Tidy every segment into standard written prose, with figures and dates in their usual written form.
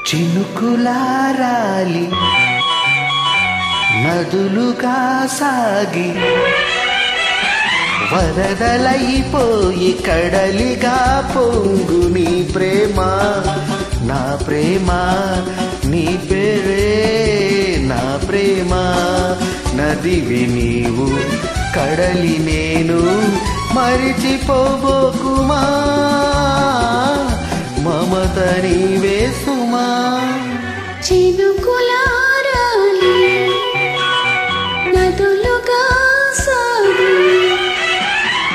చినుకులారాలి నదులుగా సాగి వరదలైపోయి కడలిగా పొంగు నీ ప్రేమ నా ప్రేమ నీ పేరే నా ప్రేమ నదివి నీవు కడలి నేను మరిచిపోబోకుమా మమత నీవే సుమా చినుకులారాలి నదులుగా సాగి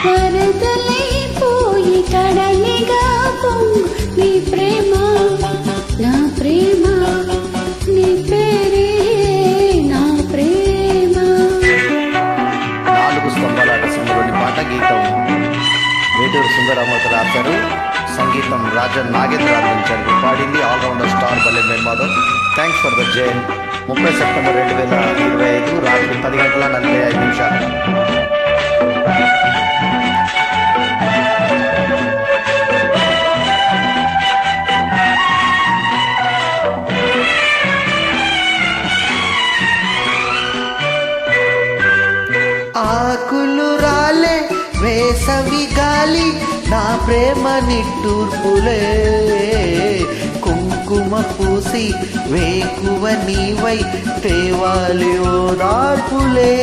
వరదలైపోయి కడలిగా పొంగు నీ ప్రేమ నా ప్రేమ నీ పేరే నా ప్రేమ. 4 స్తంభాలాట సినిమాలోని పాట గీతం వేటూరు సుందరరామూర్తి రాశారు, సంగీతం రాజన్ నాగేంద్ర అందించారు, పాడింది all-rounder star Balle Madhav. Thanks for the జైన్. 30 సెప్టెంబర్ 2025 రాత్రి 10:45. ఆకులు రాలే వేసవి గాలి నా ప్రేమ నిట్టూర్పులే కుంకుమ పూసి వేకువ నీవై తేవాలి ఓదార్పులే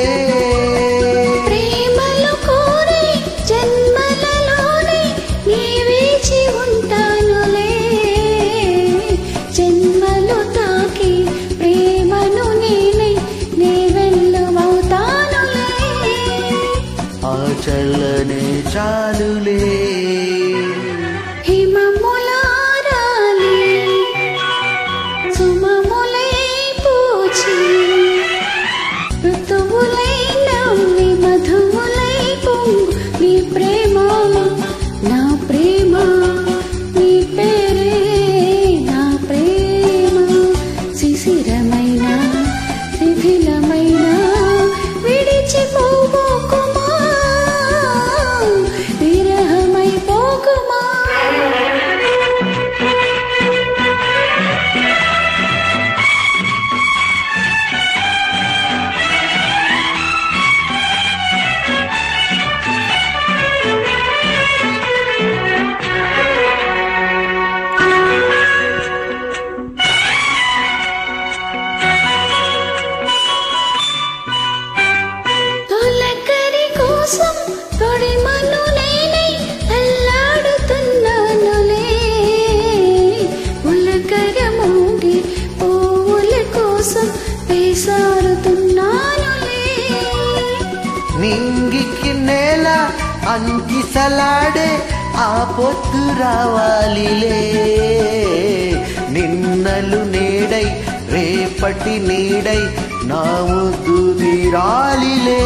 ప్రేమలు కోరి జన్మలలోనే నీ వేచి ఉంటానులే జన్మలు తాకి ప్రేమను నేనై నే వెళ్ళువవుతానులే ఆ చల్లనే చాలులే హిమములారాలి సుమములై పూచి ఋతువులై నవ్వి మధువులై పొంగు నీ ప్రేమ నా ప్రేమ నీ పేరే నా ప్రేమ శిశిరమైన శిథిలమైన విడిచిపోబోకుమా విరహమై పోకుమా. తొలకరి కోసం తొడిమను నేనై అల్లాడుతున్నానులే ఉలకర మోగి పువ్వుల కోసం వేసారుతున్నానులే నింగికి నేల అంకిసలాడే ఆ పొద్దు రావాలిలే నిన్నలు నేడై రేపటి నీడై నా ముద్దు తీరాలిలే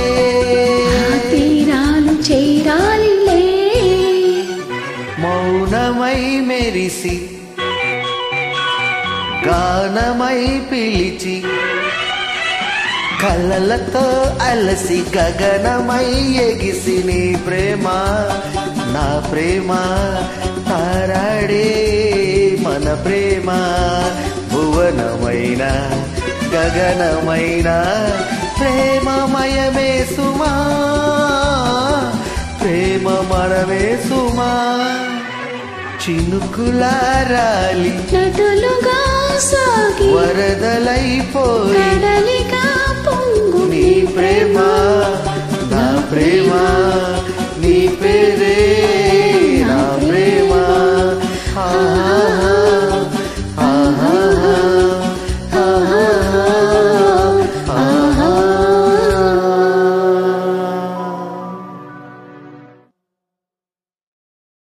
తీరాలు చేరాలిలే మౌనమై మెరిసి గానమై పిలిచి కలలతో అలసి గగనమై ఎగిసి నీ ప్రేమ నా ప్రేమ తారాడే మన ప్రేమ భువనమైన గగనమైన ప్రేమమయమే సుమా ప్రేమ మనమే సుమా చినుకులారాలి నదులుగా సాగి వరదలైపోయి